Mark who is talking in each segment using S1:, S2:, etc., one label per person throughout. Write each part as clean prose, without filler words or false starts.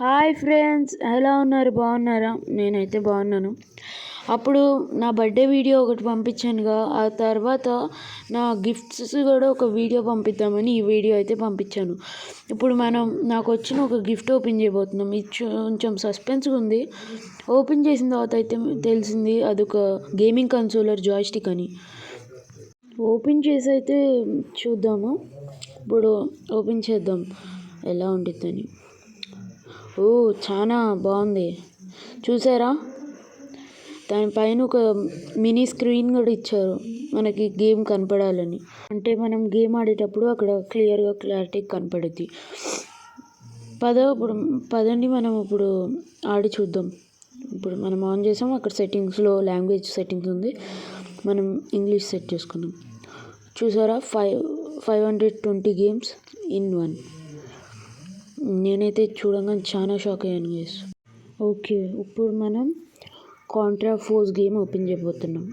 S1: Hi friends, ఎలా ఉన్నారు? బాగున్నారా? నేనైతే బాగున్నాను. అప్పుడు నా బర్త్డే వీడియో ఒకటి పంపించానుగా, ఆ తర్వాత నా గిఫ్ట్స్ కూడా ఒక వీడియో పంపిద్దామని ఈ వీడియో అయితే పంపించాను. ఇప్పుడు నాకు వచ్చిన ఒక గిఫ్ట్ ఓపెన్ చేయబోతున్నాం. ఇది కొంచెం సస్పెన్స్గా ఉంది. ఓపెన్ చేసిన తర్వాత అయితే తెలిసింది అదొక గేమింగ్ కన్సోలర్ జాయ్స్టిక్ అని. ఓపెన్ చేసి అయితే చూద్దాము. ఇప్పుడు ఓపెన్ చేద్దాం ఎలా ఉంటుందని. ఓ, చాలా బాగుంది. చూసారా? దానిపైన ఒక మినీ స్క్రీన్ కూడా ఇచ్చారు, మనకి గేమ్ కనపడాలని. అంటే మనం గేమ్ ఆడేటప్పుడు అక్కడ క్లారిటీ కనపడుద్ది. పదండి మనం ఇప్పుడు ఆడి చూద్దాం. ఇప్పుడు మనం ఆన్ చేసాం, అక్కడ సెట్టింగ్స్లో లాంగ్వేజ్ సెట్టింగ్స్ ఉంది. మనం ఇంగ్లీష్ సెట్ చేసుకుందాం. చూసారా? 520 గేమ్స్ ఇన్ 1. నేనైతే చూడగానే చాలా షాక్ అయ్యాను గైస్. ఓకే, ఇప్పుడు మనం కాంట్రా ఫోర్స్ గేమ్ ఓపెన్ చేయబోతున్నాం.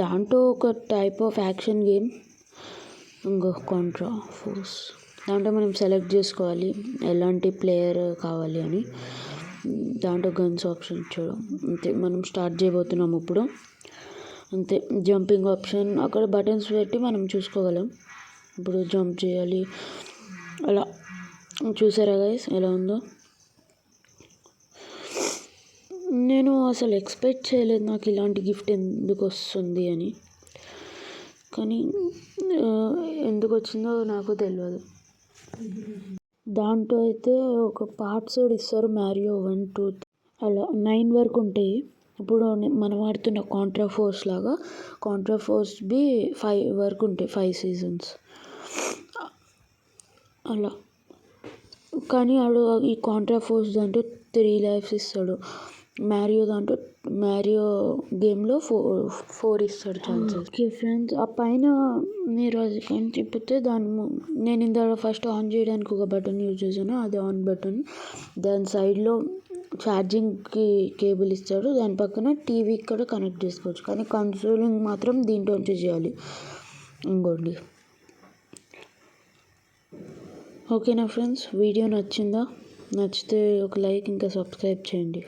S1: దాంట్లో ఒక టైప్ ఆఫ్ యాక్షన్ గేమ్, ఇంకో కాంట్రా ఫోర్స్. దాంట్లో మనం సెలెక్ట్ చేసుకోవాలి ఎలాంటి ప్లేయర్ కావాలి అని. దాంట్లో గన్స్ ఆప్షన్ ఇచ్చాడు. అంతే, మనం స్టార్ట్ చేయబోతున్నాం ఇప్పుడు. అంతే, జంపింగ్ ఆప్షన్ అక్కడ బటన్స్ పెట్టి మనం చూసుకోగలం. ఇప్పుడు జంప్ చేయాలి అలా. చూసారా గైస్ ఎలా ఉందో? నేను అసలు ఎక్స్పెక్ట్ చేయలేదు నాకు ఇలాంటి గిఫ్ట్ ఎందుకు వస్తుంది అని. కానీ ఎందుకు వచ్చిందో నాకు తెలియదు. దాంట్లో అయితే ఒక పార్ట్స్ కూడా ఇస్తారు, మ్యారియో 1, 2 అలా 9 వరకు ఉంటాయి. ఇప్పుడు మనం ఆడుతున్న కాంట్రా ఫోర్స్ లాగా కాంట్రా ఫోర్స్ బి 5 వరకు ఉంటాయి, 5 సీజన్స్ అలా. కానీ ఈ కాంట్రా ఫోర్స్ దాంట్లో 3 లైఫ్స్ ఇస్తాడు. మ్యారియో గేమ్లో 4 ఇస్తాడు ఛాన్సెస్. ఓకే ఫ్రెండ్స్, ఆ పైన మీరు అది కానీ తిప్పితే నేను ఇందాక ఫస్ట్ ఆన్ చేయడానికి ఒక బటన్ యూజ్ చేశాను, అది ఆన్ బటన్. దాని సైడ్లో ఛార్జింగ్కి కేబుల్ ఇస్తాడు, దాని పక్కన టీవీకి కూడా కనెక్ట్ చేసుకోవచ్చు. కానీ కన్సోలింగ్ మాత్రం దీంట్లోంచి చేయాలి. ఇంకోండి. ఓకేనా ఫ్రెండ్స్, వీడియో నచ్చిందా? నచ్చితే ఒక లైక్ ఇంకా సబ్స్క్రైబ్ చేయండి.